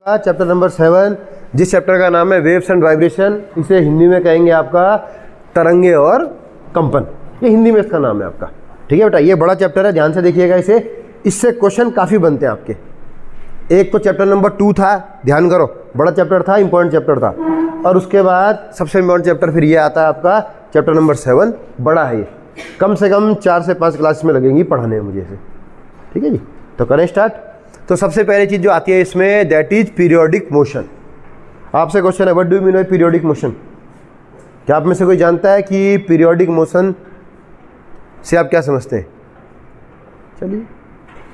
Chapter number 7, जिस chapter का नाम है वेव्स एंड वाइब्रेशन, इसे हिंदी में कहेंगे आपका तरंगे और कंपन। ये हिंदी में इसका नाम है आपका। ठीक है बेटा, ये बड़ा चैप्टर है, ध्यान से देखिएगा इसे। इससे क्वेश्चन काफ़ी बनते हैं आपके। एक तो चैप्टर नंबर 2 था, ध्यान करो, बड़ा चैप्टर था, इंपॉर्टेंट चैप्टर था। और उसके बाद सबसे इंपॉर्टेंट चैप्टर फिर ये आता है आपका चैप्टर नंबर 7, बड़ा है ये। कम से कम 4 से 5 क्लास में लगेंगी पढ़ाने में मुझे इसे। ठीक है जी, तो करें स्टार्ट। तो सबसे पहली चीज़ जो आती है इसमें, दैट इज पीरियोडिक मोशन। आपसे क्वेश्चन है, what do you mean by periodic motion? क्या आप में से कोई जानता है कि पीरियोडिक मोशन से आप क्या समझते हैं? चलिए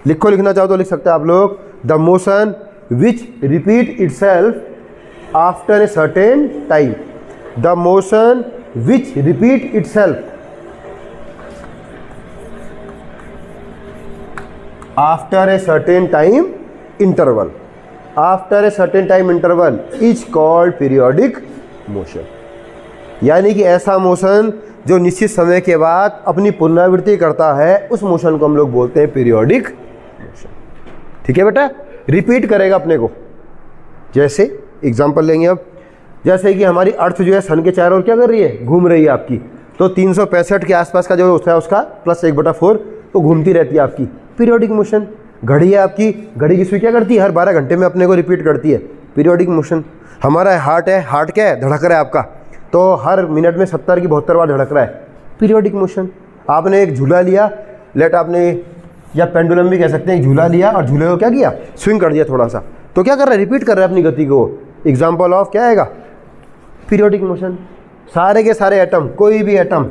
लिखो, लिखना चाहो तो लिख सकते हैं आप लोग। The motion which repeat itself after a certain time. The motion which repeat itself after a certain time interval, after a certain time interval is called periodic motion। यानी कि ऐसा मोशन जो निश्चित समय के बाद अपनी पुनरावृत्ति करता है, उस मोशन को हम लोग बोलते हैं पीरियोडिक मोशन। ठीक है बेटा, रिपीट करेगा अपने को। जैसे एग्जांपल लेंगे अब, जैसे कि हमारी अर्थ जो है सन के चारों ओर क्या कर रही है, घूम रही है आपकी। तो 365 के आसपास का जो होता है उसका प्लस 1/4 तो घूमती रहती है आपकी, पीरियोडिक मोशन। घड़ी है आपकी, घड़ी की सुई क्या करती है, हर 12 घंटे में अपने को रिपीट करती है, पीरियोडिक मोशन। हमारा हार्ट है, हार्ट क्या है, धड़क रहा है आपका, तो हर मिनट में 70 की 72 बार धड़क रहा है, पीरियोडिक मोशन। आपने एक झूला लिया, लेट आपने, या पेंडुलम भी कह सकते हैं, एक झूला लिया और झूले को क्या किया, स्विंग कर दिया थोड़ा सा, तो क्या कर रहा है, रिपीट कर रहा है अपनी गति को। एग्जाम्पल ऑफ क्या आएगा, पीरियोडिक मोशन। सारे के सारे एटम, कोई भी एटम,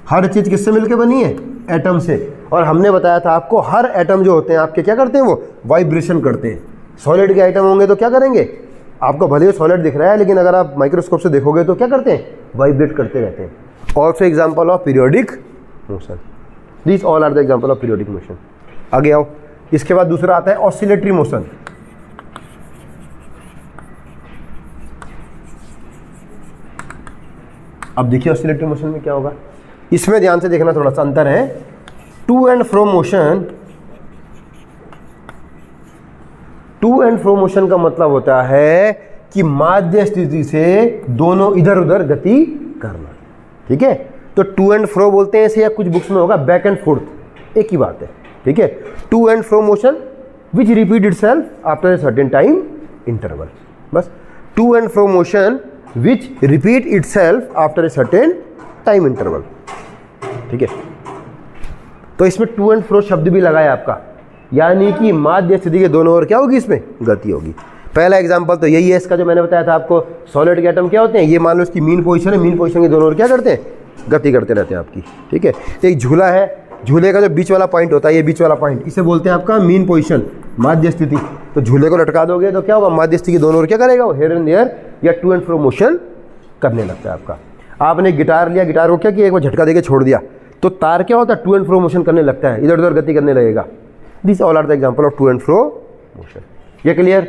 हर चीज़ किससे मिलकर बनी है, एटम से। और हमने बताया था आपको, हर एटम जो होते हैं आपके क्या करते हैं, वो वाइब्रेशन करते हैं। सॉलिड के आइटम होंगे तो क्या करेंगे, आपको भले ही सॉलिड दिख रहा है, लेकिन अगर आप माइक्रोस्कोप से देखोगे तो क्या करते हैं, वाइब्रेट करते रहते हैं। Also example of periodic motion. This all are the example of periodic motion. आगे आओ, इसके बाद दूसरा आता है ऑसिलेटरी मोशन। अब देखिए ऑसिलेटरी मोशन में क्या होगा, इसमें ध्यान से देखना, थोड़ा सा अंतर है। To and fro motion, to and fro motion का मतलब होता है कि माध्य स्थिति से दोनों इधर उधर गति करना। ठीक है, तो टू एंड फ्रो बोलते हैं इसे, या कुछ बुक्स में होगा बैक एंड फोर्थ, एक ही बात है। ठीक है, to and fro motion which repeat itself after a certain time interval. बस, to and fro motion which repeat itself after a certain time interval. ठीक है, तो इसमें टू एंड फ्रो शब्द भी लगा है आपका, यानी कि माध्य स्थिति के दोनों ओर क्या होगी, इसमें गति होगी। पहला एग्जांपल तो यही है इसका, जो मैंने बताया था आपको। सॉलिड के एटम क्या होते हैं, ये मान लो इसकी मीन पोजीशन है, मीन पोजीशन के दोनों ओर क्या करते हैं, गति करते रहते हैं आपकी। ठीक है, एक झूला है, झूले का जो बीच वाला पॉइंट होता है, ये बीच वाला पॉइंट, इसे बोलते हैं आपका मीन पोजीशन, माध्य स्थिति। तो झूले को लटका दोगे तो क्या होगा, माध्य स्थिति के दोनों ओर क्या करेगा, वो हेयर एंड देयर या टू एंड फ्रो मोशन करने लगता है आपका। आपने गिटार लिया, गिटार को क्या किया, एक बार झटका देके छोड़ दिया, तो तार क्या होता है, टू एंड फ्रो मोशन करने लगता है, इधर उधर गति करने लगेगा। This all are the example of to and fro motion. ये क्लियर?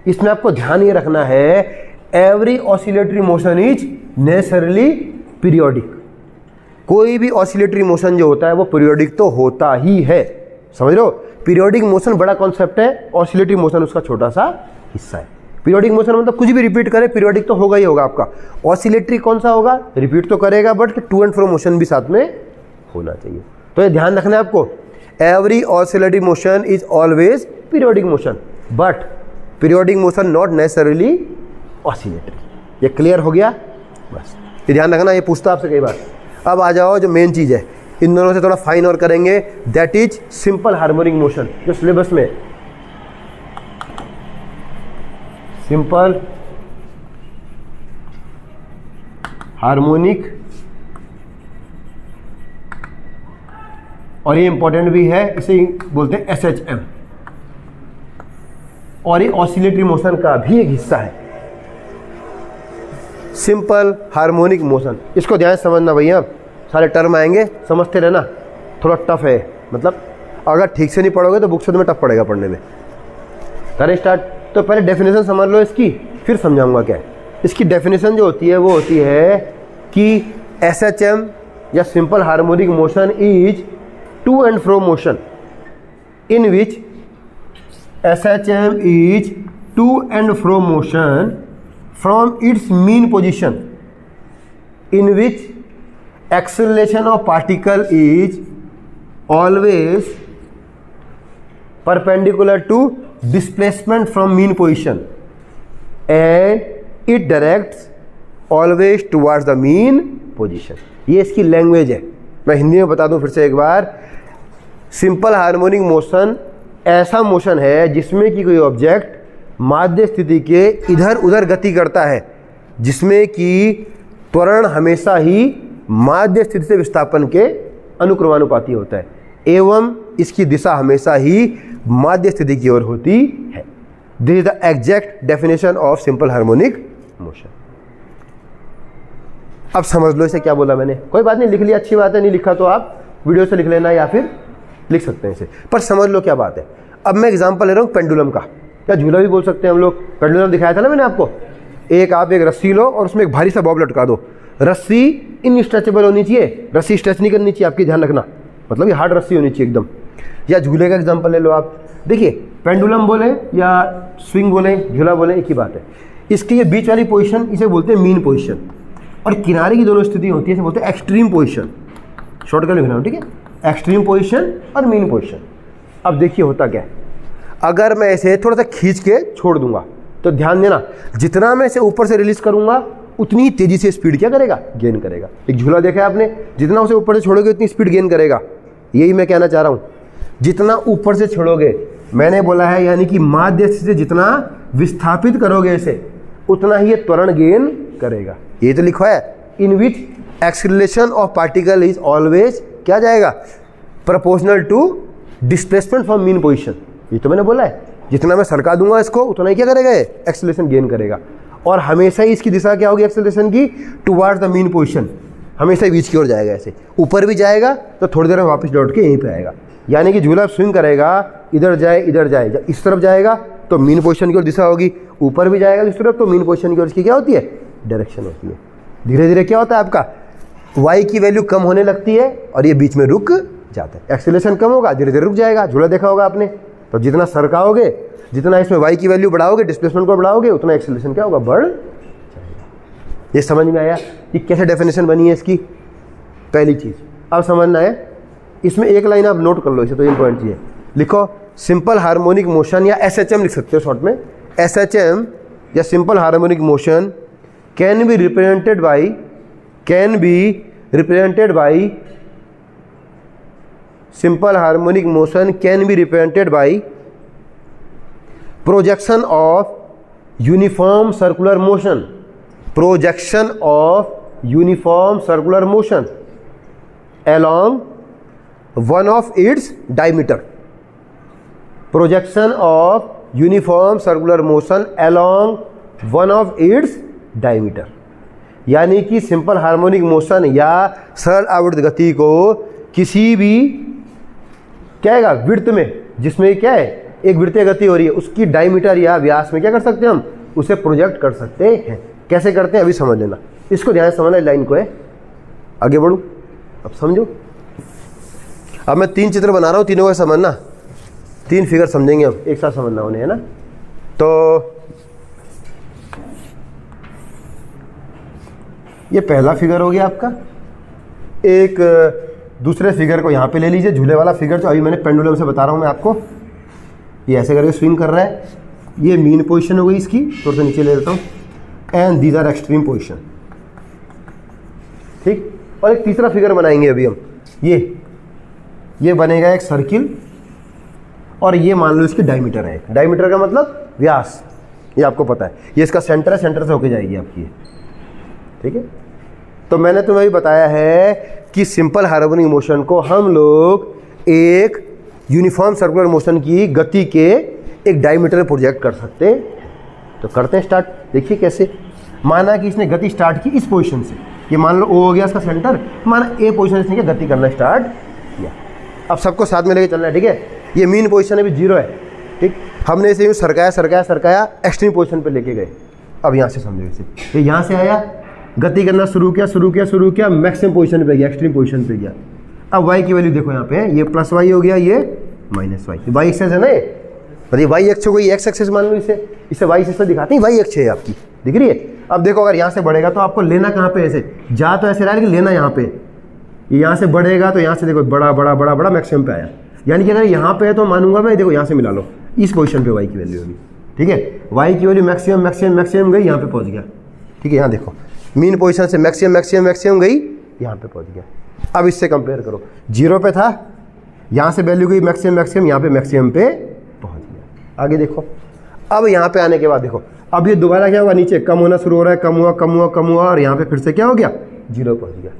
इसमें आपको ध्यान ये रखना है, every oscillatory motion is necessarily periodic. कोई भी ऑसिलेटरी मोशन जो होता है वो पीरियोडिक तो होता ही है, समझ लो। पीरियोडिक मोशन बड़ा कॉन्सेप्ट है, ऑसिलेटरी मोशन उसका छोटा सा हिस्सा है। पीरियोडिक मोशन मतलब कुछ भी रिपीट करे, पीरियोडिक तो होगा ही होगा आपका। ऑसिलेटरी कौन सा होगा, रिपीट तो करेगा, but to and fro motion भी साथ में होना चाहिए। तो ये ध्यान रखना है आपको, every oscillatory motion is always periodic motion, but periodic motion not necessarily oscillatory. ये क्लियर हो गया? बस ये ध्यान रखना, ये पूछता आपसे कई बार। अब आ जाओ जो मेन चीज़ है, इन दोनों से थोड़ा फाइन और करेंगे, that is simple harmonic motion, जो सिलेबस में सिंपल हार्मोनिक, और ये इंपॉर्टेंट भी है, इसे बोलते हैं SHM, और ये ऑसिलेटरी मोशन का भी एक हिस्सा है, सिंपल हार्मोनिक मोशन। इसको ध्यान से समझना भैया, सारे टर्म आएंगे, समझते रहना। थोड़ा टफ है, मतलब अगर ठीक से नहीं पढ़ोगे तो बुक से तुम्हें टफ पड़ेगा पढ़ने में। करें स्टार्ट। तो पहले डेफिनेशन समझ लो इसकी, फिर समझाऊंगा क्या है। इसकी डेफिनेशन जो होती है वो होती है कि SHM या simple harmonic motion is to and fro motion in which SHM is to and fro motion from its mean position in which acceleration of particle is always perpendicular to displacement from mean position and it directs always towards the mean position. ये इसकी language है। मैं हिंदी में बता दूं फिर से एक बार। सिंपल हार्मोनिक मोशन ऐसा मोशन है जिसमें कि कोई ऑब्जेक्ट माध्य स्थिति के इधर उधर गति करता है, जिसमें कि त्वरण हमेशा ही माध्य स्थिति से विस्थापन के अनुक्रमानुपाती होता है एवं इसकी दिशा हमेशा ही माध्य स्थिति की ओर होती है। This is the exact definition of simple harmonic motion. अब समझ लो इसे क्या बोला मैंने। कोई बात नहीं, लिख लिया अच्छी बात है, नहीं लिखा तो आप वीडियो से लिख लेना या फिर लिख सकते हैं इसे, पर समझ लो क्या बात है। अब मैं एग्जांपल ले रहा हूँ पेंडुलम का, या झूला भी बोल सकते हैं हम लोग। पेंडुलम दिखाया था ना मैंने आपको। आप एक रस्सी लो और उसमें एक भारी सा बॉब लटका दो। रस्सी इनस्ट्रेचेबल होनी चाहिए, रस्सी स्ट्रेच नहीं करनी चाहिए, आपकी ध्यान रखना, मतलब ये हार्ड रस्सी होनी चाहिए एकदम। या झूले का एग्जाम्पल ले लो आप। देखिए पेंडुलम बोले या स्विंग बोले, झूला बोले, एक ही बात है। इसकी ये बीच वाली पोजिशन इसे बोलते हैं मीन पोजिशन, और किनारे की दोनों स्थिति होती है इसे बोलते हैं एक्सट्रीम पोजिशन। शॉर्टकट लिखना, ठीक है, एक्सट्रीम पोजिशन और मीन पोजिशन। अब देखिए होता क्या है, अगर मैं इसे थोड़ा सा खींच के छोड़ दूंगा तो ध्यान देना, जितना मैं इसे ऊपर से रिलीज करूंगा उतनी तेजी से स्पीड क्या करेगा, गेन करेगा। एक झूला देखा है आपने, जितना उसे ऊपर से छोड़ोगे उतनी स्पीड गेन करेगा। यही मैं कहना चाह रहा हूं, जितना ऊपर से छोड़ोगे, मैंने बोला है यानी कि माध्य से जितना विस्थापित करोगे इसे उतना ही ये त्वरण गेन करेगा। ये तो लिखा है, in which acceleration of particle is always क्या जाएगा, proportional to displacement from mean position. ये तो मैंने बोला है, जितना मैं सरका दूंगा इसको उतना ही क्या करेगा, एक्सीलरेशन गेन करेगा। और हमेशा ही इसकी दिशा क्या होगी एक्सीलरेशन की, टुवर्ड्स द मीन पोजिशन, हमेशा ही बीच की ओर जाएगा। ऐसे ऊपर भी जाएगा तो थोड़ी देर में वापस लौट के यहीं पे आएगा। यानी कि झूला स्विंग करेगा, इधर जाए इधर जाए, जब इस तरफ जाएगा तो मीन पोजिशन की ओर दिशा होगी, ऊपर भी जाएगा इस तरफ तो मीन पोजिशन की ओर इसकी क्या होती है, डायरेक्शन होती है। धीरे धीरे क्या होता है आपका, y की वैल्यू कम होने लगती है और ये बीच में रुक जाता है। एक्सीलरेशन कम होगा, धीरे धीरे रुक जाएगा। झूला देखा होगा आपने, तो जितना सरकाओगे, जितना इसमें y की वैल्यू बढ़ाओगे, डिस्प्लेसमेंट को बढ़ाओगे, उतना एक्सीलरेशन क्या होगा, बढ़ जाएगा। ये समझ में आया कि कैसे डेफिनेशन बनी है इसकी, पहली चीज। अब समझना है, इसमें एक लाइन आप नोट कर लो, इसे तो इंपॉर्टेंट चीज है। लिखो सिंपल हार्मोनिक मोशन, या SHM लिख सकते हो शॉर्ट में, SHM या simple harmonic motion can be represented by simple harmonic motion can be represented by projection of uniform circular motion, projection of uniform circular motion along one of its diameter, projection of uniform circular motion along one of its diameter। यानी कि simple harmonic motion या सरल आवर्त गति को किसी भी क्या है वृत्त में, जिसमें क्या है एक वृत्तीय गति हो रही है, उसकी डायमीटर या व्यास में क्या कर सकते हैं हम, उसे प्रोजेक्ट कर सकते हैं। कैसे करते हैं अभी समझ लेना, इसको ध्यान से समझना, लाइन को है। आगे बढ़ूं, अब समझो। अब मैं 3 चित्र बना रहा हूं, तीनों को समझना, 3 फिगर समझेंगे हम, एक साथ समझना उन्हें, है ना। तो ये पहला फिगर हो गया आपका। एक दूसरे फिगर को यहाँ पे ले लीजिए, झूले वाला फिगर जो अभी मैंने पेंडुलम से बता रहा हूँ मैं आपको। ये ऐसे करके स्विंग कर रहा है, ये मीन पोजीशन हो गई इसकी, थोड़ा सा नीचे ले लेता हूँ, and these are extreme position, ठीक। और एक तीसरा फिगर बनाएंगे अभी हम, ये बनेगा एक सर्किल, और ये मान लो इसकी डायमीटर है। डायमीटर का मतलब व्यास, ये आपको पता है, ये इसका सेंटर है, सेंटर से होके जाएगी आपकी, ठीक है। तो मैंने तुम्हें भी बताया है कि सिंपल हार्मोनिक मोशन को हम लोग एक यूनिफॉर्म सर्कुलर मोशन की गति के एक डायमीटर में प्रोजेक्ट कर सकते हैं। तो करते हैं स्टार्ट। देखिए कैसे, माना कि इसने गति स्टार्ट की इस पोजीशन से, ये मान लो O हो गया इसका सेंटर, माना A पोजीशन से इसने गति करना स्टार्ट किया। अब सबको साथ में लेके चलना है, ठीक है। ये मीन पोजीशन अभी 0 है, ठीक। हमने इसे यूँ सरकाया एक्सट्रीम पोजीशन पे लेके गए। अब यहाँ से समझो इसे, ये यहाँ से आया, गति करना शुरू किया, मैक्सिमम पोजीशन पे गया, एक्सट्रीम पोजीशन पे गया। अब y की वैल्यू देखो यहाँ पे, ये +y हो गया, ये -y, y एक्सेस है ना, मतलब वाई अक्ष को एक्स एक्सिस मान लो, इसे वाई एक्सिस दिखाते हैं, वाई अक्ष है आपकी, दिख रही है। अब देखो अगर यहाँ से बढ़ेगा तो आपको लेना कहाँ पे, ऐसे जा तो ऐसे रहा है लेकिन लेना यहाँ पे, ये यहाँ से बढ़ेगा तो यहाँ से देखो बड़ा बड़ा बड़ा बड़ा मैक्सिमम पे आया, यानी कि अगर यहाँ पे है तो मानूंगा मैं, देखो यहाँ से मिला लो, इस पोजीशन पे वाई की वैल्यू होगी, ठीक है। वाई की वैल्यू मैक्सिमम मैक्सिमम मैक्सिमम गई, यहाँ पे पहुँच गया, ठीक है। यहाँ देखो मीन पोजीशन से मैक्सिमम मैक्सिमम मैक्सिमम गई, यहाँ पे पहुँच गया। अब इससे कंपेयर करो, 0 पे था, यहाँ से वैल्यू गई मैक्सिमम मैक्सिमम, यहाँ पे मैक्सिमम पे पहुँच गया। आगे देखो, अब यहाँ पे आने के बाद देखो, अब ये दोबारा क्या हुआ, नीचे कम होना शुरू हो रहा है, कम हुआ कम हुआ कम हुआ, और यहाँ पे फिर से क्या हो गया, 0 पहुँच गया।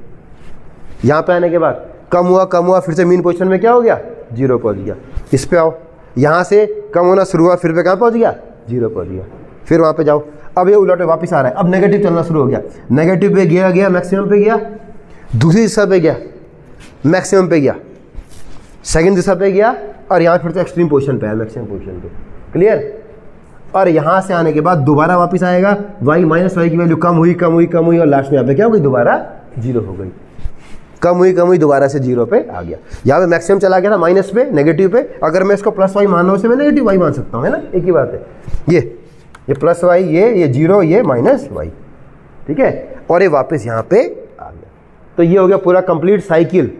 यहाँ पे आने के बाद कम हुआ, फिर से मीन पोजीशन में क्या हो गया, 0 पहुँच गया। इस पे आओ, यहाँ से कम होना शुरू हुआ, फिर पे कहाँ पहुँच गया, 0 पहुँच गया। फिर वहाँ पे जाओ, अब ये उलट वापस आ रहा है, अब नेगेटिव चलना शुरू हो गया, नेगेटिव पे गया मैक्सिमम पे गया, दूसरी दिशा पे गया मैक्सिमम पे गया, सेकंड दिशा पे गया, और यहाँ फिर से एक्सट्रीम पोजीशन पे है, मैक्सिमम पोजीशन पे, क्लियर। और यहाँ से आने के बाद दोबारा वापस आएगा, वाई माइनस वाई की वैल्यू कम हुई और लास्ट में यहाँ पे क्या हो गई, दोबारा 0 हो गई, कम हुई दोबारा से 0 पे आ गया। यहाँ पे मैक्सिमम चला गया था माइनस पे, नेगेटिव पे, अगर मैं इसको प्लस वाई मान रहा हूँ उसे मैं नेगेटिव वाई मान सकता हूँ, है ना, एक ही बात है। ये प्लस वाई, ये 0, ये माइनस वाई, ठीक है। और ये वापस यहाँ पे आ गया। तो ये हो गया पूरा कंप्लीट साइकिल,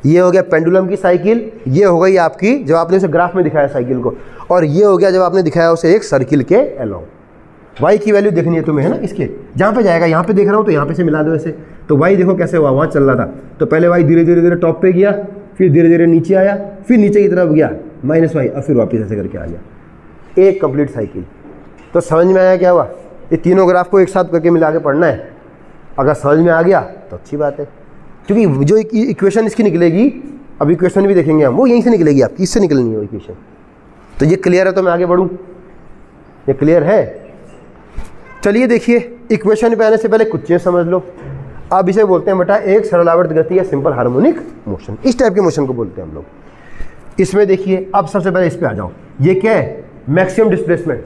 ये हो गया पेंडुलम की साइकिल, ये हो गई आपकी जब आपने उसे ग्राफ में दिखाया साइकिल को, और ये हो गया जब आपने दिखाया उसे एक सर्किल के अलोंग। वाई की वैल्यू देखनी है तुम्हें, है ना, इसके जहाँ पे जाएगा, यहाँ पे देख रहा हूँ तो यहाँ पे से मिला दो ऐसे। तो वाई देखो कैसे हुआ, वहाँ चल रहा था तो पहले वाई धीरे धीरे टॉप पे गया, फिर धीरे धीरे नीचे आया, फिर नीचे की तरफ गया माइनस वाई, और फिर वापस ऐसे करके आ गया, एक कंप्लीट साइकिल। तो समझ में आया क्या हुआ, ये तीनों ग्राफ को एक साथ करके मिला के पढ़ना है। अगर समझ में आ गया तो अच्छी बात है, क्योंकि जो इक्वेशन इसकी निकलेगी, अब इक्वेशन भी देखेंगे हम, वो यहीं से निकलेगी आपकी, इससे निकलनी है वो इक्वेशन। तो ये क्लियर है, तो मैं आगे बढ़ूँ, ये क्लियर है। चलिए देखिए, इक्वेशन पे आने से पहले कुछ चीज़ समझ लो। अब इसे बोलते हैं बेटा एक सरलावर्त गति या सिंपल हार्मोनिक मोशन, इस टाइप के मोशन को बोलते हैं हम लोग। इसमें देखिए, अब सबसे पहले इस पे आ जाओ, ये क्या है, मैक्सिमम डिस्प्लेसमेंट,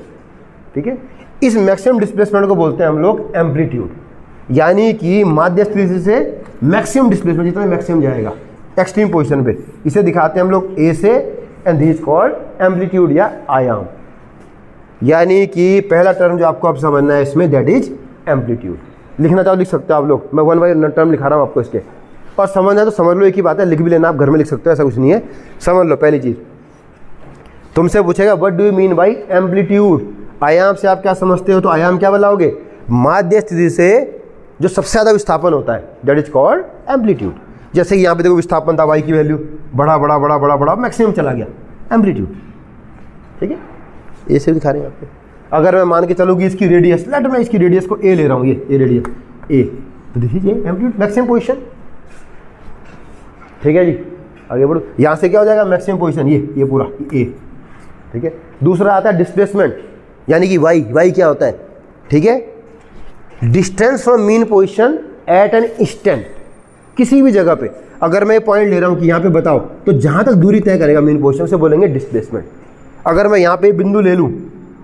ठीक है। इस मैक्सिमम डिस्प्लेसमेंट को बोलते हैं हम लोग एम्पलीट्यूड, यानी कि माध्य स्थिति से मैक्सिमम डिस्प्लेसमेंट जितना मैक्सिमम जाएगा एक्सट्रीम पोजीशन पे, इसे दिखाते हैं हम लोग ए से, एंड दिस कॉल्ड एम्पलीट्यूड या आयाम। यानी कि पहला टर्म जो आपको अब समझना है इसमें, दैट इज एम्पलीट्यूड। लिखना चाहो लिख सकते हो आप लोग, मैं 1 बाय टर्म लिखा रहा हूँ आपको इसके, और समझना है तो समझ लो, एक ही बात है, लिख भी लेना, आप घर में लिख सकते हो, ऐसा कुछ नहीं है। समझ लो, पहली चीज तुमसे पूछेगा what do you mean by amplitude, आयाम से आप क्या समझते हो, तो आयाम क्या बताओगे, माध्य स्थिति से जो सबसे ज़्यादा विस्थापन होता है, दैट इज कॉल्ड एम्पलीट्यूड। जैसे यहाँ पे देखो विस्थापन था, वाई की वैल्यू बड़ा बड़ा बड़ा बड़ा बड़ा मैक्सिमम चला गया, एम्पलीट्यूड, ठीक है। ये से दिखा रहे हैं आपको। अगर मैं मान के चलूँ कि इसकी रेडियस, लेट मैं इसकी रेडियस को ए ले रहा हूँ, ये रेडियस ए, तो देखिए एम्पलीट्यूड मैक्सिमम पोजीशन, ठीक है जी। आगे बढ़ो, यहाँ से क्या हो जाएगा, मैक्सिमम पोजीशन, ये पूरा ए, ठीक है। दूसरा आता है डिस्प्लेसमेंट, यानी कि वाई क्या होता है, ठीक है, distance from mean position at an instant, किसी भी जगह पे अगर मैं पॉइंट ले रहा हूँ कि यहाँ पे बताओ, तो जहाँ तक दूरी तय करेगा मीन पोजीशन से बोलेंगे डिस्प्लेसमेंट। अगर मैं यहाँ पे बिंदु ले लूँ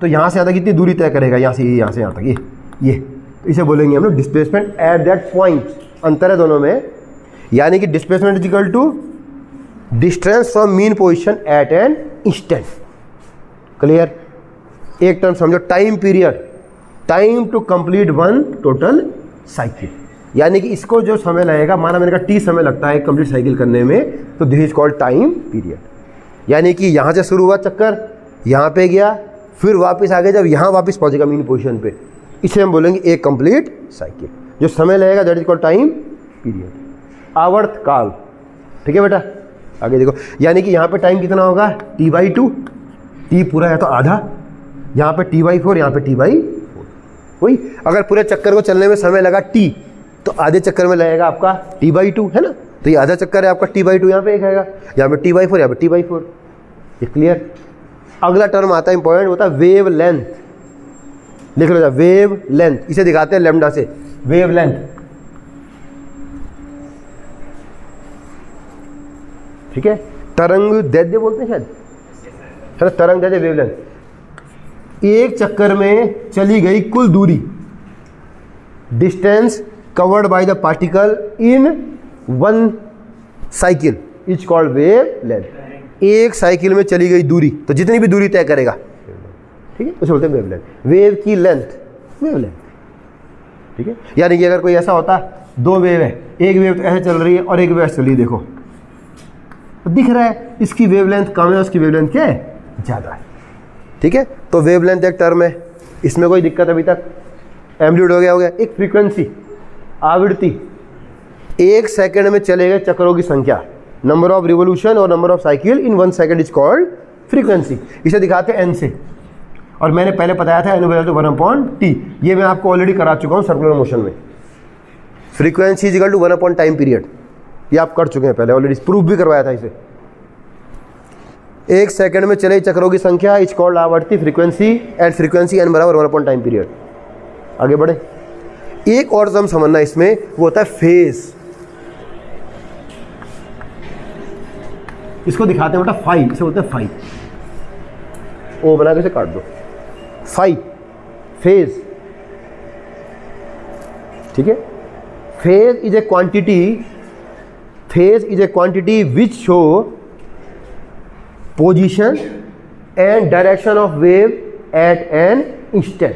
तो यहाँ से यहाँ तक कितनी दूरी तय करेगा, यहाँ से यहाँ तक ये, तो इसे बोलेंगे हम लोग डिस्प्लेसमेंट एट दैट पॉइंट। अंतर है दोनों में, यानी कि displacement is equal to distance from mean position at an instant, clear. एक टर्म समझो, time period, time to complete one total cycle, यानी कि इसको जो समय लगेगा, माना मैंने कहा टी समय लगता है कंप्लीट साइकिल करने में, तो this is called time period. यानी कि यहाँ से शुरू हुआ चक्कर, यहाँ पे गया, फिर वापस आ गया, जब यहाँ वापस पहुँचेगा मीन पोजीशन पे, इसे हम बोलेंगे एक कंप्लीट साइकिल। जो समय लगेगा that is called time period, आवर्त काल, ठीक है बेटा। आगे देखो, यानी कि यहाँ पे टाइम कितना होगा, t/2, टी पूरा है तो आधा, यहाँ पे t/4, यहाँ पे t/4। वही अगर पूरे चक्कर को चलने में समय लगा t, तो आधे चक्कर में लगेगा आपका t/2, है ना। तो ये आधा चक्कर है आपका, t/2 यहाँ पे एक आएगा, यहाँ पे t/4, यहाँ पे t/4, ये क्लियर। अगला टर्म आता है इंपॉर्टेंट, होता है वेव लेंथ, लिख लो, वेव लेंथ, इसे दिखाते हैं लैम्डा से, वेव लेंथ, ठीक है। तरंग दैर्ध्य बोलते हैं शायद, है ना, तरंग दैर्ध्य, वेव लेंथ। एक चक्कर में चली गई कुल दूरी, distance covered by the particle in one cycle is called wave length. एक साइकिल में चली गई दूरी, तो जितनी भी दूरी तय करेगा, ठीक है, उसे बोलते हैं वेवलेंथ। वेव की लेंथ वेवलेंथ, ठीक है। यानी कि अगर कोई ऐसा होता, दो वेव है, एक वेव तो ऐसे चल रही है और एक वेव ऐसे चल रही है, देखो तो दिख रहा है इसकी वेवलेंथ कम है, उसकी वेवलेंथ क्या है, ज़्यादा है, ठीक है। तो वेवलेंथ एक टर्म है, इसमें कोई दिक्कत अभी तक। एम्पलीट्यूड हो गया। एक फ्रीक्वेंसी, आवृत्ति, एक सेकंड में चले गए चक्रों की संख्या, नंबर ऑफ रिवोल्यूशन और number of cycle in 1 second is called frequency. इसे दिखाते हैं एन से, और मैंने पहले बताया था n/1/t, ये मैं आपको ऑलरेडी करा चुका हूँ सर्कुलर मोशन में। Frequency is equal to 1 time period, ये आप कर चुके हैं पहले, ऑलरेडी प्रूफ भी करवाया था इसे। एक सेकंड में चले चक्रों की संख्या इज कॉल्ड आवृत्ति, frequency, and frequency n = 1 time period. आगे बढ़े। एक और टर्म समझना इसमें, वो होता है फेज। इसको दिखाते हैं बेटा फाई, इसे बोलते हैं फाई। ओ बना के इसे काट दो, फाई, फेज, ठीक है। Phase is a quantity, phase is a quantity which show position and direction of wave eight an instant.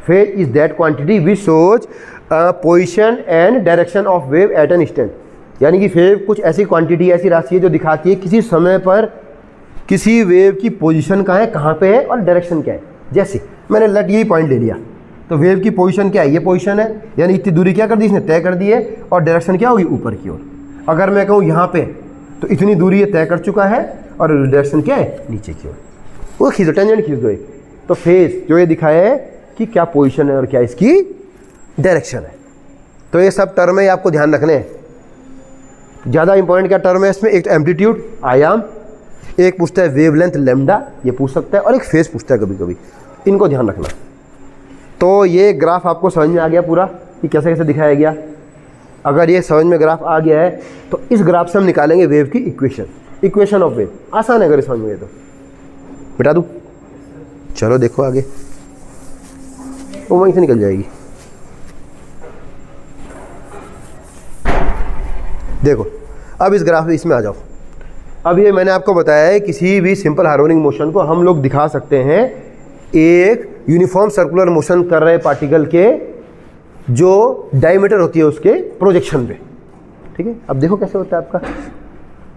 Phase is that quantity which shows position and direction of wave eight an instant. यानी कि phase कुछ ऐसी quantity, ऐसी राशि है जो दिखाती है किसी समय पर किसी वेव की पोजीशन कहाँ है, कहाँ पे है और डायरेक्शन क्या है। जैसे मैंने लेट यही पॉइंट ले लिया, तो वेव की पोजीशन क्या है, ये पोजीशन है, यानी इतनी दूरी क्या कर दी इसने, तय कर दी है, और डायरेक्शन क्या होगी, ऊपर की ओर। अगर मैं कहूँ यहाँ पे, तो इतनी दूरी ये तय कर चुका है और डायरेक्शन क्या है, नीचे की ओर। वो खींच दो, टेंजेंट खींच दो एक। तो फेज जो ये दिखाया है कि क्या पोजीशन है और क्या इसकी डायरेक्शन है। तो ये सब टर्म है, आपको ध्यान रखने हैं। ज़्यादा इंपॉर्टेंट क्या टर्म है इसमें, एक तो एम्पलीट्यूड, आयाम, एक पूछता है वेवलेंथ लैम्डा, ये पूछ सकता है, और एक फेज पूछता है कभी कभी, इनको ध्यान रखना। तो ये ग्राफ आपको समझ में आ गया पूरा कि कैसे कैसे दिखाया गया। अगर ये समझ में ग्राफ आ गया है तो इस ग्राफ से हम निकालेंगे वेव की इक्वेशन, इक्वेशन ऑफ वेव। आसान है अगर समझ में, तो बिठा दूँ, चलो देखो आगे, वो वहीं से निकल जाएगी। देखो अब इस ग्राफ इसमें आ जाओ। अब ये मैंने आपको बताया है किसी भी सिंपल हार्मोनिक मोशन को हम लोग दिखा सकते हैं एक यूनिफॉर्म सर्कुलर मोशन कर रहे पार्टिकल के जो डायमीटर होती है उसके प्रोजेक्शन पे, ठीक है। अब देखो कैसे होता है आपका।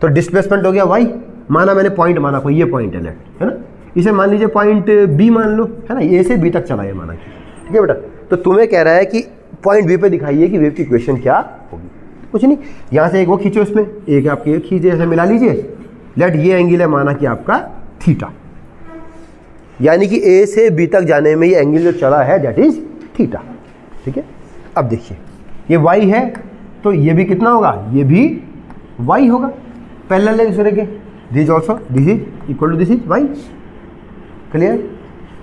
तो डिस्प्लेसमेंट हो गया y, माना मैंने पॉइंट माना, कोई ये पॉइंट है लेफ्ट, है ना, इसे मान लीजिए पॉइंट b मान लो, है ना, ए से बी तक चला है माना, ठीक है बेटा। तो तुम्हें कह रहा है कि पॉइंट b पे दिखाइए कि वेव की इक्वेशन क्या होगी। कुछ नहीं, यहाँ से एक वो खींचो, इसमें एक आपके एक खींचे, ऐसे मिला लीजिए, लेट ये एंगल है माना कि आपका थीटा, यानी कि ए से बी तक जाने में ये एंगल जो चला है दैट इज थीटा, ठीक है। अब देखिए ये y है, तो ये भी कितना होगा, ये भी y होगा, पैरेलल है दूसरे के, this also this is equal to this is y, clear.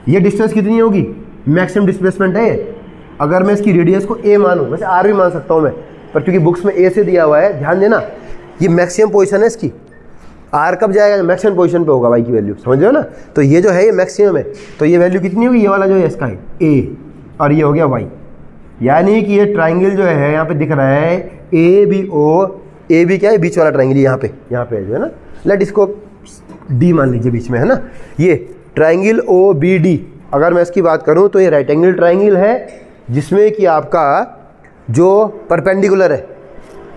ये डिस्टेंस कितनी होगी, मैक्सिमम डिस्प्लेसमेंट है ये। अगर मैं इसकी रेडियस को a मानूं, वैसे r भी मान सकता हूँ मैं, पर क्योंकि बुक्स में a से दिया हुआ है, ध्यान देना, ये मैक्सिमम पोजीशन है इसकी। r कब जाएगा, मैक्सिमम पोजीशन पे होगा y की वैल्यू, समझ रहे हो ना। तो ये जो है ये मैक्सिमम है, तो ये वैल्यू कितनी होगी, ये वाला जो है इसका है a, और ये हो गया y। यानी कि ये ट्राइंगल जो है यहाँ पे दिख रहा है ABO, AB क्या है, बीच वाला ट्राइंगल, यहाँ पे जो है ना, लेट इसको D मान लीजिए बीच में, है ना। ये ट्राइंगल OBD, अगर मैं इसकी बात करूँ तो ये राइट एंगल ट्राइंगल है, जिसमें कि आपका जो परपेंडिकुलर है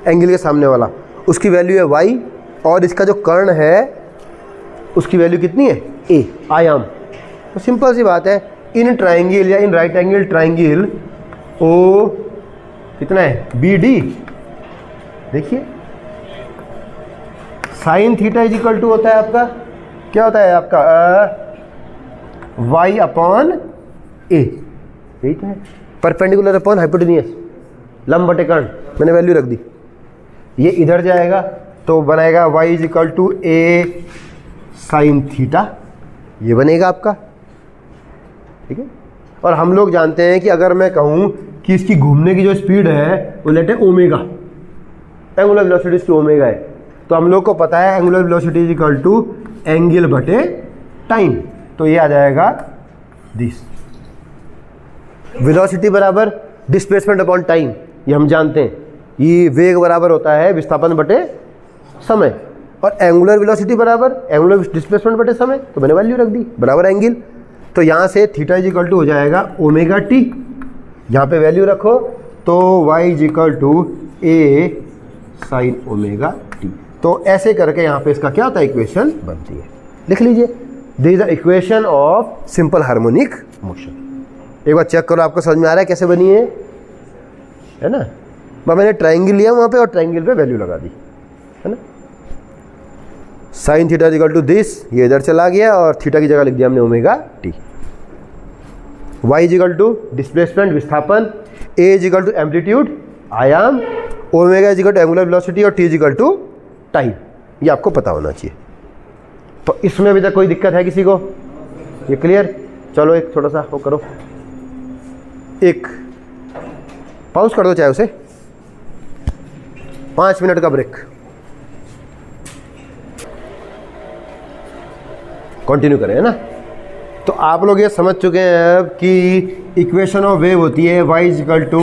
एंगल के सामने वाला, उसकी वैल्यू है y, और इसका जो कर्ण है उसकी वैल्यू कितनी है, a, आयाम। तो सिंपल सी बात है, इन ट्राइंगल या in right angle triangle O कितना है, BD, देखिए sine theta is equal to होता है आपका, क्या होता है आपका y अपॉन a, यही तो है, परपेंडिकुलर अपॉन हाइपोटेन्यूस, लंब बटे कर्ण, मैंने वैल्यू रख दी। ये इधर जाएगा तो बनाएगा y is equal to a sine theta, ये बनेगा आपका, ठीक है। और हम लोग जानते हैं कि अगर मैं कहूँ कि इसकी घूमने की जो स्पीड है वो लेट है ओमेगा, एंगुलर वेलोसिटी इसकी ओमेगा है, तो हम लोग को पता है angular velocity is equal to angle बटे टाइम, तो ये आ जाएगा दिस, वेलोसिटी बराबर डिस्प्लेसमेंट अपॉन टाइम, ये हम जानते हैं। ये वेग बराबर होता है विस्थापन बटे समय, और एंगुलर वेलोसिटी बराबर एंगुलर डिस्प्लेसमेंट बटे समय, तो मैंने वैल्यू रख दी बराबर एंगल। तो यहाँ से थीटा इज इक्वल टू हो जाएगा ओमेगा टी, यहाँ पे वैल्यू रखो तो y is equal to A sine omega T. तो ऐसे करके यहाँ पे इसका क्या होता है, इक्वेशन बनती है। लिख लीजिए, this is the equation of simple harmonic motion. एक बार चेक करो आपको समझ में आ रहा है कैसे बनी है ना। मैंने ट्राइंगल लिया वहाँ पे और ट्राइंगल पे वैल्यू लगा दी, है ना। Sine theta equal to this, ये इधर चला गया और थीटा की जगह लिख दिया हमने omega T. y is equal to displacement विस्थापन, a is equal to amplitude आयाम, omega is equal to angular velocity और t is equal to time. ये आपको पता होना चाहिए। तो इसमें अभी तक कोई दिक्कत है किसी को? ये क्लियर? चलो एक थोड़ा सा वो करो, एक पॉज कर दो चाहे उसे, 5 मिनट का ब्रेक, कंटिन्यू करें, है ना। तो आप लोग ये समझ चुके हैं अब कि इक्वेशन ऑफ वेव होती है y is equal to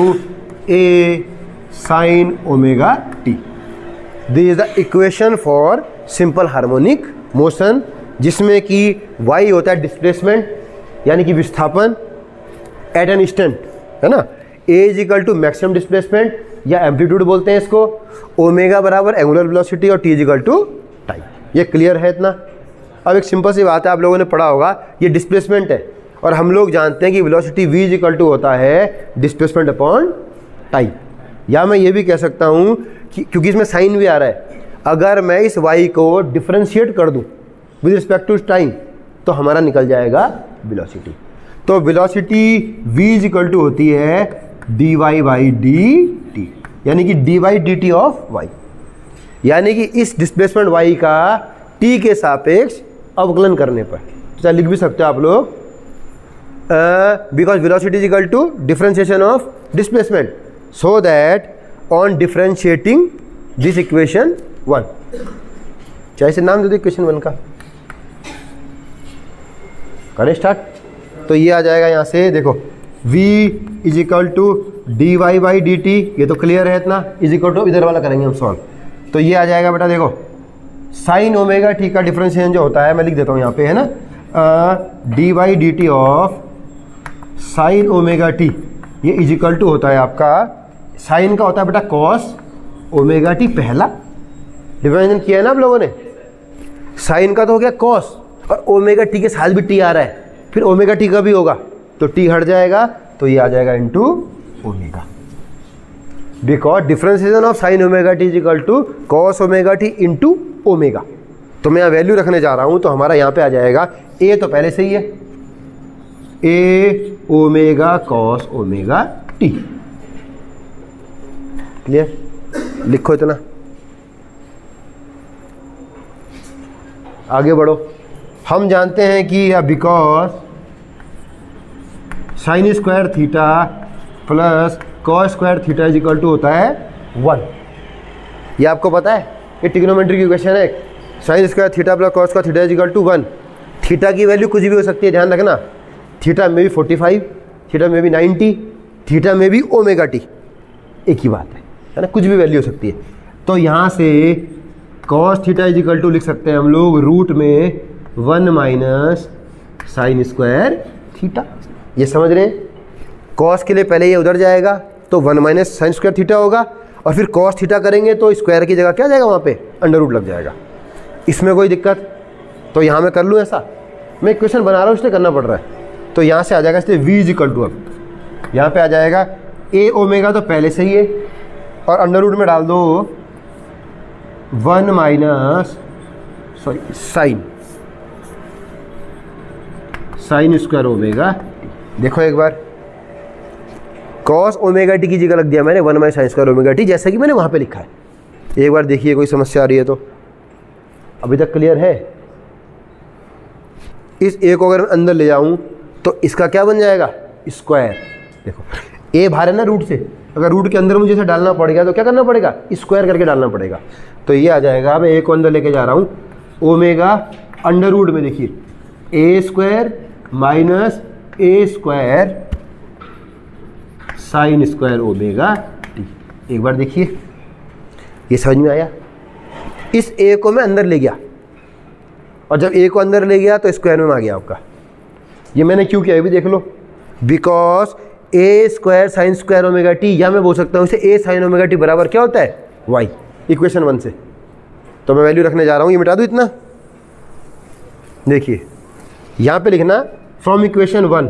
A sine omega T. This is the equation for simple harmonic motion, जिसमें कि y होता है डिस्प्लेसमेंट यानी कि विस्थापन एट एन इंस्टेंट, है ना। a is equal to maximum displacement या एम्पलीट्यूड बोलते हैं इसको, ओमेगा बराबर एंगुलर वेलोसिटी और t is equal to time. ये क्लियर है इतना? अब एक सिंपल सी बात है, आप लोगों ने पढ़ा होगा, ये डिस्प्लेसमेंट है और हम लोग जानते हैं कि velocity v is equal to होता है डिस्प्लेसमेंट अपॉन टाइम। या मैं ये भी कह सकता हूँ कि क्योंकि इसमें साइन भी आ रहा है, अगर मैं इस y को डिफरेंशिएट कर दूँ विद रिस्पेक्ट टू टाइम तो हमारा निकल जाएगा वेलोसिटी। तो velocity v is equal to होती है dy बाई dt, यानी कि dy by dt of y, यानी कि इस डिस्प्लेसमेंट y का t के सापेक्ष अवकलन करने पर। तो लिख भी सकते हो आप लोग, because velocity is equal to differentiation of displacement, so that on differentiating this equation 1, चाहे से नाम दे दो इक्वेशन 1 का, करें स्टार्ट। तो ये आ जाएगा यहाँ से, देखो v is equal to D Y by D T, ये तो क्लियर है इतना, इज इक्वल टू इधर वाला करेंगे हम सॉल्व। तो ये आ जाएगा बेटा, देखो साइन ओमेगा टी का डिफरेंशिएशन जो होता है, मैं लिख देता हूँ यहाँ पे, है ना, D by D T of sine omega T, ये इज इक्वल टू होता है आपका, साइन का होता है बेटा कॉस ओमेगा टी, पहला डिफरेंशिएशन किया है ना आप लोगों ने, साइन का तो हो गया कॉस और ओमेगा टी के साथ भी टी आ रहा है, फिर ओमेगा टी का भी होगा तो टी हट जाएगा, तो ये आ जाएगा into omega, because differentiation of sine omega T is equal to cos omega T into omega. तो मैं यहाँ वैल्यू रखने जा रहा हूँ, तो हमारा यहाँ पे आ जाएगा ए, तो पहले से ही है, A omega cos omega T. Clear? लिखो इतना, आगे बढ़ो। हम जानते हैं कि because sine square theta plus cos square theta is equal to होता है 1। ये आपको पता है, ये ट्रिग्नोमेट्री की इक्वेशन है, sine square theta plus cos square theta is equal to 1। Theta की वैल्यू कुछ भी हो सकती है, ध्यान रखना, थीटा में भी 45, थीटा में भी 90, थीटा में भी ओमेगा टी, एक ही बात है ना, कुछ भी वैल्यू हो सकती है। तो यहाँ से cos theta is equal to लिख सकते हैं हम लोग रूट में 1 माइनस साइन स्क्वायर थीटा। ये समझ रहे हैं? कॉस के लिए पहले ये उधर जाएगा तो 1 माइनस साइन स्क्वायर थीटा होगा, और फिर कॉस थीटा करेंगे तो स्क्वायर की जगह क्या जाएगा, वहाँ पे अंडर रूट लग जाएगा। इसमें कोई दिक्कत? तो यहाँ मैं कर लूँ ऐसा, मैं इक्वेशन बना रहा हूँ इसलिए करना पड़ रहा है। तो यहाँ से आ जाएगा इसलिए v इज इक्वल टू, अब यहाँ पे आ जाएगा ए ओमेगा तो पहले से ही है, और अंडर रूट में डाल दो 1 माइनस साइन स्क्वायर ओमेगा। देखो एक बार, कॉस ओमेगा टी की जगह लग दिया मैंने 1 minus sign square omega T, जैसा कि मैंने वहाँ पे लिखा है। एक बार देखिए कोई समस्या आ रही है तो। अभी तक क्लियर है? इस ए को अगर मैं अंदर ले जाऊँ तो इसका क्या बन जाएगा, स्क्वायर। देखो ए बाहर है ना रूट से, अगर रूट के अंदर मुझे इसे डालना पड़ेगा तो क्या करना पड़ेगा, स्क्वायर करके डालना पड़ेगा। तो ये आ जाएगा, मैं ए को अंदर लेके जा रहा हूँ, ओमेगा अंडर रूट में देखिए A square minus A square sine square omega T. एक बार देखिए, ये समझ में आया? इस ए को मैं अंदर ले गया, और जब ए को अंदर ले गया तो स्क्वायर में आ गया आपका, ये मैंने क्यों किया, ये भी देख लो, because A square sine square omega T, या मैं बोल सकता हूँ इसे ए साइन ओमेगा टी बराबर क्या होता है, वाई, इक्वेशन 1 से। तो मैं वैल्यू रखने जा रहा हूँ, ये मिटा दूँ इतना, देखिए यहाँ पे लिखना फ्रॉम इक्वेशन 1,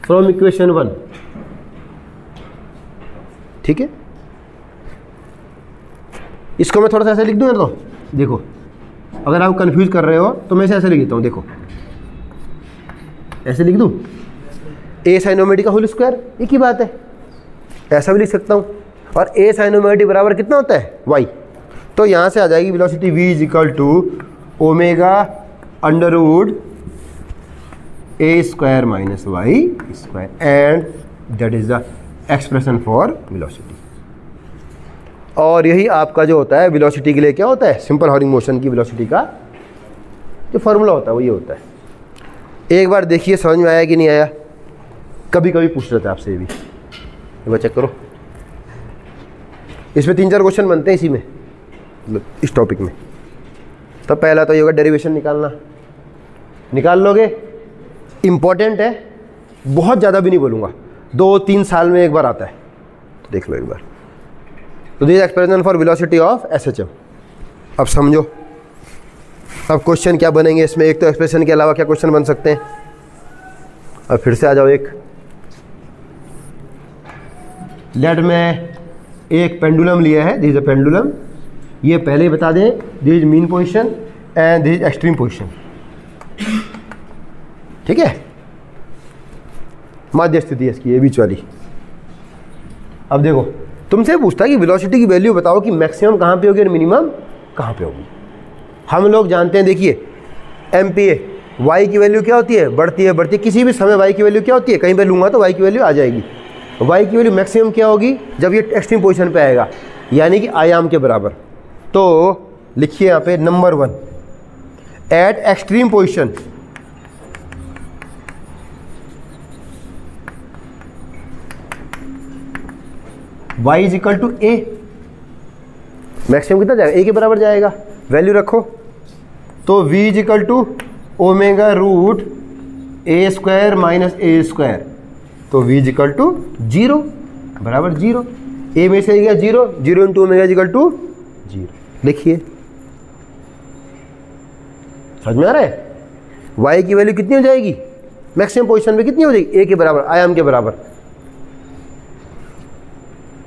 फ्रॉम इक्वेशन 1, ठीक है। इसको मैं थोड़ा सा ऐसे लिख दूँ, तो देखो अगर आप कंफ्यूज कर रहे हो तो मैं इसे ऐसे लिख देता हूँ, देखो ऐसे लिख दूँ, ए साइन ओमेगा टी का होल स्क्वायर, एक ही बात है, ऐसा भी लिख सकता हूँ, और ए साइन ओमेगा टी बराबर कितना होता है, वाई। तो यहाँ से आ जाएगी velocity v is equal to omega under root A square minus Y square, and that is the expression for velocity. और यही आपका जो होता है वेलोसिटी के लिए क्या होता है, सिंपल हॉरिंग मोशन की वेलोसिटी का जो फॉर्मूला होता है वो ये होता है। एक बार देखिए समझ में आया कि नहीं आया, कभी कभी पूछ रहे थे आपसे, ये भी एक बार चेक करो, इसमें 3-4 क्वेश्चन बनते हैं इसी में, इस टॉपिक में। तो पहला तो ये होगा डेरिवेशन निकालना, निकाल लोगे, इम्पॉर्टेंट है, बहुत ज़्यादा भी नहीं बोलूँगा, 2-3 साल में एक बार आता है, तो देख लो एक बार। तो this expression for velocity of SHM. अब समझो अब क्वेश्चन क्या बनेंगे इसमें, एक तो एक्सप्रेशन के अलावा क्या क्वेश्चन बन सकते हैं। अब फिर से आ जाओ, एक लेट में एक पेंडुलम लिया है, दिस इज अ पेंडुलम, ये पहले ही बता दें, this is mean position and this is extreme position, ठीक है, माध्य स्थिति है इसकी, ये बीच वाली। अब देखो तुमसे पूछता है कि वेलोसिटी की वैल्यू बताओ कि मैक्सिमम कहाँ पे होगी और मिनिमम कहाँ पे होगी। हम लोग जानते हैं, देखिए MPa, y की वैल्यू क्या होती है, बढ़ती है बढ़ती है, किसी भी समय y की वैल्यू क्या होती है, कहीं पे लूँगा तो y की वैल्यू आ जाएगी। y की वैल्यू मैक्सिमम क्या होगी, जब ये एक्सट्रीम पोजीशन पे आएगा, यानी कि आयाम के बराबर। तो लिखिए यहाँ पे number 1, at extreme position y is equal to a, maximum कितना जाएगा, a के बराबर जाएगा, वैल्यू रखो। तो v is equal to omega root A square minus A square, तो v इज इक्वल टू 0 बराबर 0, a में से गया 0, 0 into omega is equal to 0। लिखिए, समझ में आ रहा है, y की वैल्यू कितनी हो जाएगी, मैक्सिमम पोजीशन पे कितनी हो जाएगी, a के बराबर, आयाम के बराबर।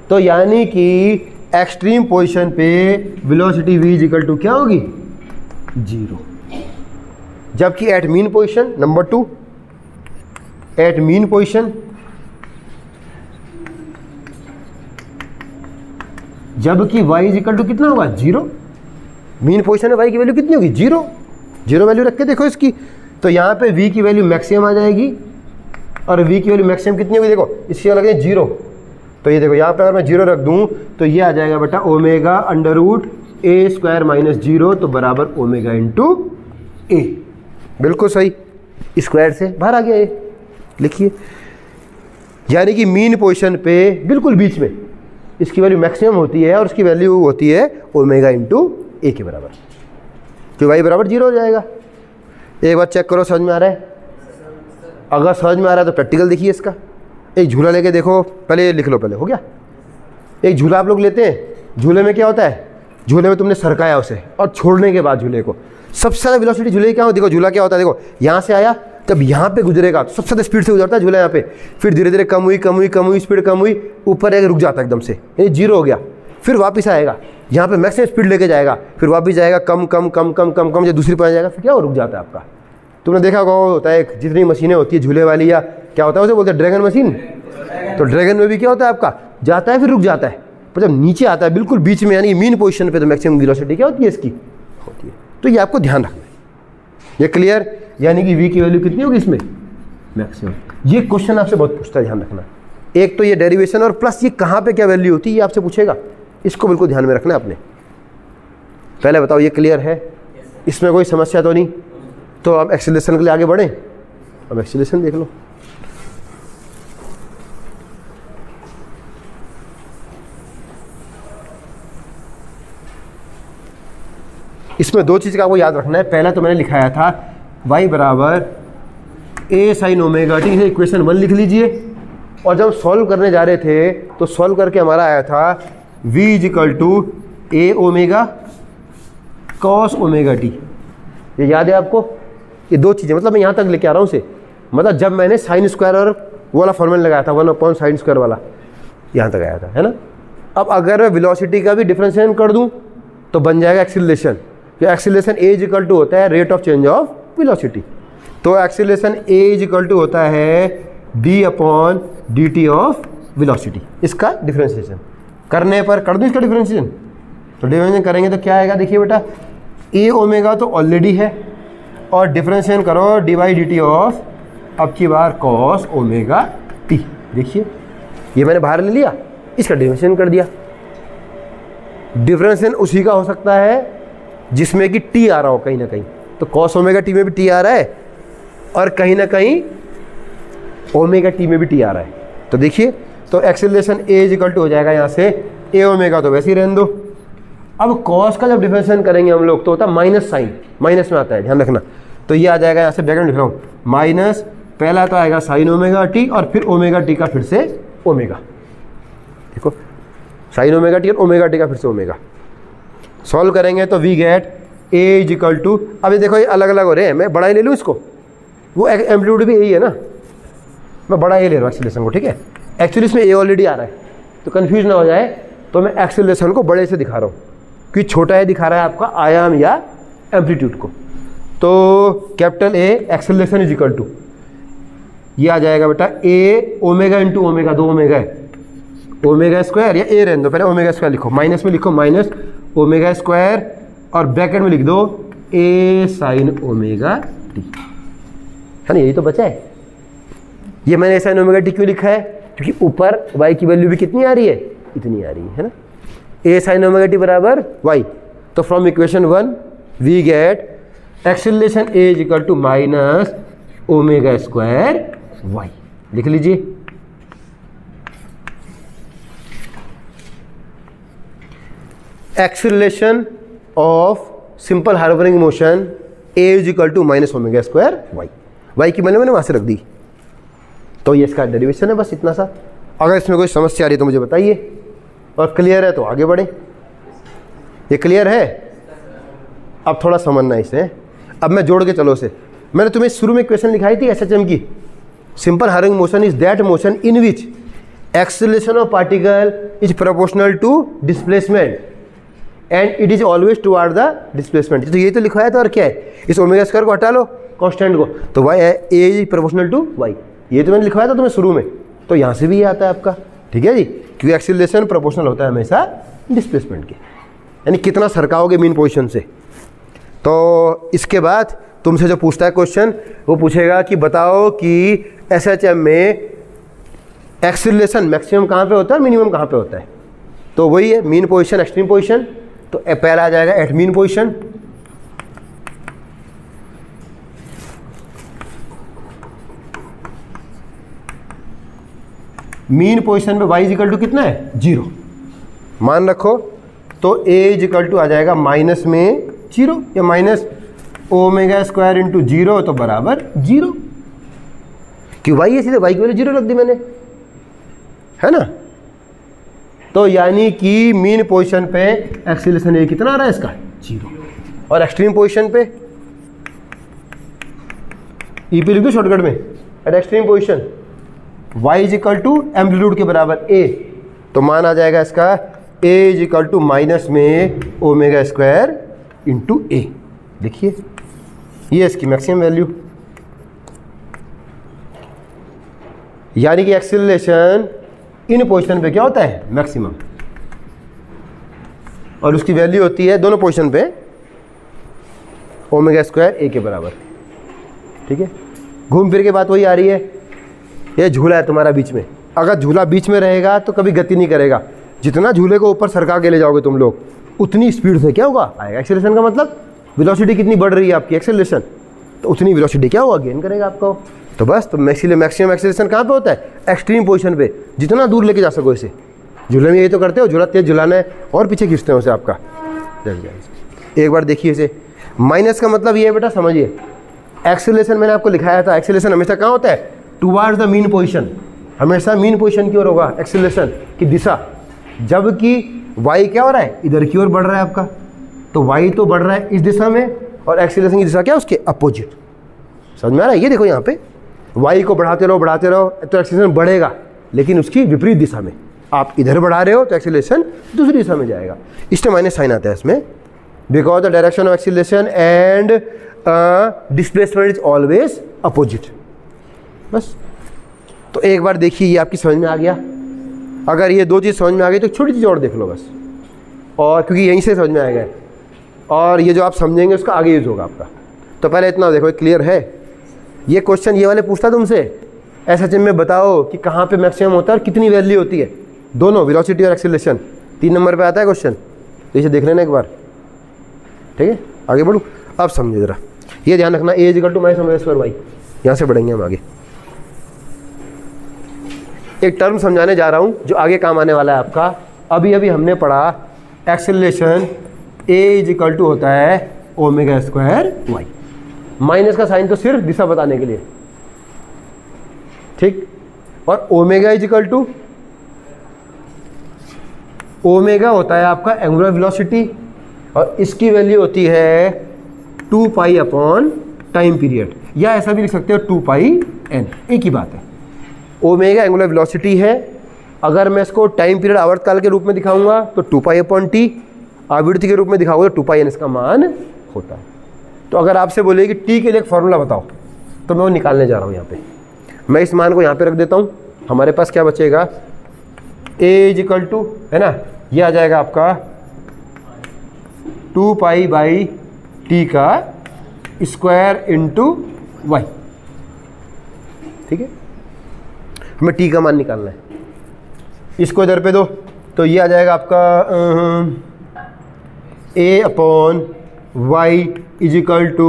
तो यानी कि एक्सट्रीम पोजीशन पे velocity v is equal to क्या होगी, 0, जबकि at mean position, number 2, at mean position जबकि y इज इक्वल टू कितना होगा, 0, मीन पोजीशन में y की वैल्यू कितनी होगी, 0, 0 वैल्यू रख के देखो इसकी। तो यहाँ पे v की वैल्यू मैक्सिमम आ जाएगी, और v की वैल्यू मैक्सिमम कितनी होगी, देखो इसकी लगे 0, तो ये देखो यहाँ पे अगर मैं 0 रख दूँ तो ये आ जाएगा बेटा omega under root A square minus 0, तो बराबर ओमेगा इंटू ए, बिल्कुल सही, स्क्वायर से बाहर आ गया ये, लिखिए। यानी कि मीन पोजीशन पे बिल्कुल बीच में इसकी वैल्यू मैक्सिमम होती है, और उसकी वैल्यू होती है ओमेगा इंटू ए के बराबर, तो y बराबर 0 हो जाएगा। एक बार चेक करो, समझ में आ रहा है, अगर समझ में आ रहा है तो प्रैक्टिकल देखिए इसका। एक झूला लेके देखो, पहले लिख लो, पहले हो गया। एक झूला आप लोग लेते हैं, झूले में क्या होता है, झूले में तुमने सरकाया उसे, और छोड़ने के बाद झूले को सबसे ज़्यादा वेलोसिटी झूले की क्या हो, देखो झूला क्या होता है, देखो यहाँ से आया, जब यहाँ पे गुजरेगा तो सबसे ज़्यादा स्पीड से गुजरता है झूला यहाँ पे, फिर धीरे धीरे कम हुई कम हुई कम हुई, स्पीड कम हुई, ऊपर एक रुक जाता है एकदम से, ये 0 हो गया, फिर वापस आएगा, यहाँ पे मैक्सिमम स्पीड लेके जाएगा, फिर वापस जाएगा कम कम कम कम कम कम, जब दूसरी पर जाएगा फिर क्या हो, रुक जाता है आपका। तुमने देखा होता है, जितनी मशीनें होती है झूले वाली, या क्या होता है उसे बोलते हैं ड्रैगन मशीन, तो ड्रैगन में भी क्या होता है आपका, जाता है फिर रुक जाता है, पर जब नीचे आता है बिल्कुल बीच में, यानी मीन पोजीशन पे, तो मैक्सिमम वेलोसिटी क्या होती है इसकी, होती है। तो ये आपको ध्यान रखना है, ये क्लियर, यानी कि v की वैल्यू कितनी होगी इसमें, मैक्सिमम। ये क्वेश्चन आपसे बहुत पूछता है, ध्यान रखना। एक तो ये डेरिवेशन और प्लस ये कहाँ पे क्या वैल्यू होती है ये आपसे पूछेगा, इसको बिल्कुल ध्यान में रखना है आपने। पहले बताओ ये क्लियर है, इसमें कोई समस्या तो नहीं, तो अब एक्सीलरेशन के लिए आगे बढ़ें। अब एक्सीलरेशन देख लो, इसमें 2 चीज़ का आपको याद रखना है। पहला तो मैंने लिखाया था y बराबर a sin omega T, equation 1 लिख लीजिए। और जब सॉल्व करने जा रहे थे तो सॉल्व करके हमारा आया था v is equal to a omega cos omega T. ये याद है आपको? ये दो चीज़ें, मतलब मैं यहाँ तक लेके आ रहा हूँ उसे, मतलब जब मैंने साइन स्क्वायर और वो वाला फॉर्मूला लगाया था 1 साइन स्क्वायर वाला, यहाँ तक आया था, है ना। अब अगर मैं वेलोसिटी का भी डिफरेंशिएशन कर दूँ तो बन जाएगा एक्सीलरेशन। तो एक्सीलरेशन ए इजिकल टू होता है rate of change of velocity. तो एक्सीलरेशन ए इजिकल टू होता है D upon D T of velocity. इसका डिफरेंशिएशन करने पर कर दूँ इसका डिफरेंशिएशन, तो डिफरेंशिएशन करेंगे तो क्या आएगा? देखिए बेटा, ए ओमेगा तो ऑलरेडी है और डिफरेंशिएशन करो D by D T of अब की बार कॉस ओमेगा टी। देखिए ये मैंने बाहर ले लिया, इसका डिफरेंशिएशन कर दिया। डिफरेंशिएशन उसी का हो सकता है जिसमें कि टी आ रहा हो कहीं ना कहीं, तो कॉस ओमेगा टी में भी टी आ रहा है और कहीं ना कहीं ओमेगा टी में भी टी आ रहा है। तो देखिए, तो एक्सेलरेशन ए इजिकल टू हो जाएगा यहाँ से ए ओमेगा, तो वैसे ही रहने दो। अब कॉस का जब डिफरेंशिएशन करेंगे हम लोग तो होता है माइनस साइन, माइनस में आता है, ध्यान रखना। तो ये आ जाएगा, यहाँ से ब्रैकेट में लिख रहा हूँ, माइनस पहला तो आएगा साइन ओमेगा टी और फिर ओमेगा टी का फिर से ओमेगा। देखो साइन ओमेगा टी और ओमेगा टी का फिर से ओमेगा। सॉल्व करेंगे तो we get A is equal to, अभी देखो ये अलग अलग हो रहे हैं, मैं बड़ा ही ले लूँ इसको, वो एम्पलीट्यूड भी यही है ना, मैं बड़ा ए ले रहा हूँ एक्सीलरेशन को, ठीक है। एक्चुअली इसमें ए ऑलरेडी आ रहा है तो कंफ्यूज ना हो जाए, तो मैं एक्सीलरेशन को बड़े से दिखा रहा हूँ क्योंकि छोटा ए दिखा रहा है आपका आयाम या एम्पलीट्यूड को। तो capital A acceleration is equal to, ये आ जाएगा बेटा ए ओमेगा इंटू ओमेगा, दो ओमेगा है, ओमेगा स्क्वायर, या ए रहने दो, पहले ओमेगा स्क्वायर लिखो, माइनस में लिखो माइनस ओमेगा स्क्वायर और ब्रैकेट में लिख दो ए साइन ओमेगा टी, है ना। यही तो बचा है। ये मैंने ए साइन ओमेगा टी क्यों लिखा है? क्योंकि ऊपर y की वैल्यू भी कितनी आ रही है? इतनी आ रही है ना। ए साइन ओमेगा टी बराबर y, तो from equation 1 we get acceleration A is equal to minus omega square y। लिख लीजिए। Acceleration of simple harmonic motion A is equal to minus omega square y की वैल्यू मैंने वहां से रख दी। तो ये इसका डेरिवेशन है, बस इतना सा। अगर इसमें कोई समस्या आ रही है तो मुझे बताइए, और क्लियर है तो आगे बढ़े। ये क्लियर है? अब थोड़ा समझना इसे, अब मैं जोड़ के चलो इसे। मैंने तुम्हें शुरू में क्वेश्चन लिखाई थी एसएचएम की, simple harmonic motion is that motion in which acceleration of particle is proportional to displacement and it is always toward the displacement. तो ये तो लिखवाया था, और क्या है? इस ओमेगा स्क्वायर को हटा लो, कांस्टेंट को, तो वाई है ए इज प्रोपोर्शनल टू वाई। ये तो मैंने लिखवाया था तुम्हें शुरू में, तो यहाँ से भी ये आता है आपका, ठीक है जी, क्योंकि एक्सीलरेशन प्रोपोर्शनल होता है हमेशा डिस्प्लेसमेंट के, यानी कितना सरकाओगे मीन पोजीशन से। तो इसके बाद तुमसे जो पूछता है क्वेश्चन, वो पूछेगा कि बताओ कि एसएचएम में एक्सीलरेशन मैक्सिमम कहाँ पे होता है, मिनिमम कहाँ पे होता है। तो वही है मीन पोजीशन, एक्सट्रीम पोजीशन। तो पहला आ जाएगा at mean position, mean position पे y इजिकल टू कितना है? 0 मान रखो। तो a इजिकल टू आ जाएगा माइनस में 0 या माइनस ओमेगा स्क्वायर इंटू 0, तो बराबर 0। क्यों y है, सीधे y की वैल्यू 0 रख दी मैंने, है ना। तो यानी कि मीन पोजीशन पे एक्सीलरेशन a कितना आ रहा है इसका? 0। और एक्सट्रीम पोजीशन पे ई पे लिख दो शॉर्टकट में, at extreme position y is equal to amplitude के बराबर a, तो मान आ जाएगा इसका a is equal to minus में ओमेगा स्क्वायर इंटू a। देखिए ये इसकी मैक्सिमम वैल्यू, यानी कि एक्सीलरेशन इन पोजीशन पे क्या होता है? मैक्सिमम, और उसकी वैल्यू होती है दोनों पोजीशन पे ओमेगा स्क्वायर a के बराबर, ठीक है। घूम फिर के बात वही आ रही है, ये झूला है तुम्हारा बीच में, अगर झूला बीच में रहेगा तो कभी गति नहीं करेगा। जितना झूले को ऊपर सरका के ले जाओगे तुम लोग, उतनी स्पीड से क्या होगा? आएगा। एक्सेलरेशन का मतलब वेलोसिटी कितनी बढ़ रही है आपकी एक्सेलरेशन, तो उतनी वेलोसिटी क्या होगा? गेन करेगा आपको। तो बस, तो मैक्सिमम एक्सेलरेशन कहाँ पे होता है? एक्सट्रीम पोजीशन पे, जितना दूर लेके जा सको इसे। झूले में यही तो करते हो, झूला तेज झुलाना है और पीछे खींचते हो उसे आपका। एक बार देखिए इसे, माइनस का मतलब ये है बेटा, समझिए एक्सेलरेशन मैंने आपको लिखाया था, एक्सेलरेशन हमेशा कहाँ होता है? टुवार्ड्स द मीन पोजीशन, हमेशा मीन पोजीशन की ओर होगा एक्सेलरेशन की दिशा। जबकि y क्या हो रहा है? इधर की ओर बढ़ रहा है आपका, तो y तो बढ़ रहा है इस दिशा में और एक्सेलरेशन की दिशा क्या? उसके अपोजिट। समझ में आ रहा है? ये देखो यहाँ पे y को बढ़ाते रहो तो एक्सेलरेशन बढ़ेगा, लेकिन उसकी विपरीत दिशा में। आप इधर बढ़ा रहे हो तो एक्सेलरेशन दूसरी दिशा में जाएगा, इसलिए माइनस साइन आता है इसमें। Because the direction of acceleration and displacement is always opposite. बस, तो एक बार देखिए ये आपकी समझ में आ गया। अगर ये दो चीज़ समझ में आ गई तो छोटी चीज़ और देख लो बस, और क्योंकि यहीं से समझ में आएगा, और ये जो आप समझेंगे उसका आगे यूज होगा आपका। तो पहले इतना देखो, क्लियर है? ये क्वेश्चन ये वाले पूछता तुमसे एसएचएम में, बताओ कि कहाँ पे मैक्सिमम होता है और कितनी वैल्यू होती है, दोनों वेलोसिटी और एक्सेलरेशन। 3 नंबर पे आता है क्वेश्चन, तो इसे देख लेना एक बार, ठीक है? आगे बढ़ूँ, अब समझो जरा, ये ध्यान रखना, A equal to minus omega square Y. यहाँ से बढ़ेंगे हम आगे। एक टर्म समझाने जा रहा हूँ जो आगे काम आने वाला है आपका। अभी हमने पढ़ा एक्सेलरेशन ए इक्वल टू होता है ओमेगा स्क्वायर वाई। माइनस का साइन तो सिर्फ दिशा बताने के लिए, ठीक? और ओमेगा इक्वल टू, ओमेगा होता है आपका एंगुलर वेलोसिटी, और इसकी वैल्यू होती है 2 पाई अपॉन टाइम पीरियड, या ऐसा भी लिख सकते हो 2 पाई एन, एक ही बात है। ओमेगा एंगुलर वेलोसिटी है, अगर मैं इसको टाइम पीरियड आवर्तकाल के रूप में दिखाऊंगा तो 2 पाई अपॉन टी, आवृत्ति के रूप में दिखाऊंगा तो 2 पाई एन इसका मान होता है। तो अगर आपसे बोले कि टी के लिए एक फॉर्मूला बताओ, तो मैं वो निकालने जा रहा हूँ यहाँ पे। मैं इस मान को यहाँ पे रख देता हूँ, हमारे पास क्या बचेगा? ए इक्वल टू, है ना, ये आ जाएगा आपका 2 पाई बाई टी का स्क्वायर इंटू वाई, ठीक है? हमें टी का मान निकालना है, इसको इधर पे दो, तो ये आ जाएगा आपका A upon Y is equal to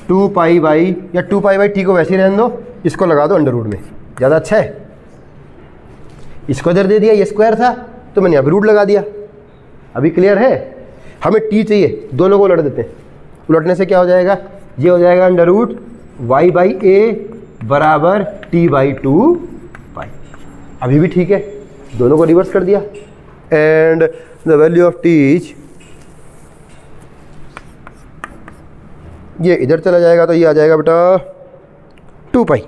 2 pi by, या 2 पाई बाई टी को वैसे ही रहने दो, इसको लगा दो अंडर रूट में, ज़्यादा अच्छा है। इसको इधर दे दिया, ये स्क्वायर था तो मैंने यहाँ पे रूट लगा दिया। अभी क्लियर है? हमें टी चाहिए, दोनों को उलट देते हैं। उलटने से क्या हो जाएगा? ये हो जाएगा अंडर रूट वाई बाई ए बराबर टी बाई 2 पाई। अभी भी ठीक है, दोनों को रिवर्स कर दिया। And the value of T is, ये इधर चला जाएगा तो ये आ जाएगा बेटा 2 पाई।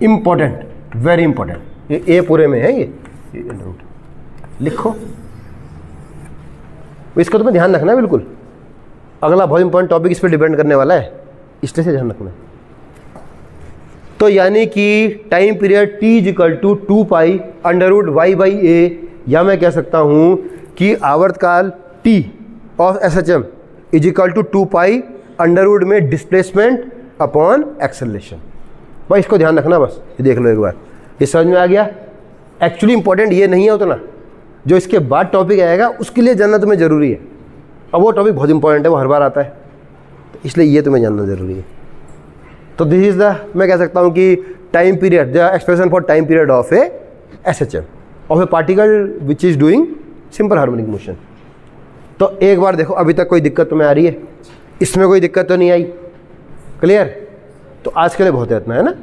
इंपॉर्टेंट, वेरी इंपॉर्टेंट, ये ए पूरे में है, ये अंडर रूट लिखो, इसको तुम्हें ध्यान रखना है बिल्कुल। अगला बहुत इंपॉर्टेंट टॉपिक इस पर डिपेंड करने वाला है, इसलिए से ध्यान रखना है। तो यानी कि time period T equal to 2 pi under root Y by A, या मैं कह सकता हूँ कि आवर्तकाल T of SHM is equal to 2 pi under root में डिस्प्लेसमेंट अपॉन एक्सेलरेशन। भाई इसको ध्यान रखना, बस ये देख लो एक बार, ये समझ में आ गया। एक्चुअली इंपॉर्टेंट ये नहीं है उतना, जो इसके बाद टॉपिक आएगा उसके लिए जानना तुम्हें ज़रूरी है, और वो टॉपिक बहुत इंपॉर्टेंट है, वो हर बार आता है, तो इसलिए ये तुम्हें जानना ज़रूरी है। तो दिस इज़ द, मैं कह सकता हूँ कि time period, the expression for time period of A SHM of A particle which is doing simple harmonic motion. तो एक बार देखो, अभी तक कोई दिक्कत तुम्हें आ रही है? इसमें कोई दिक्कत तो नहीं आई? क्लियर? तो आज के लिए बहुत है इतना, है ना?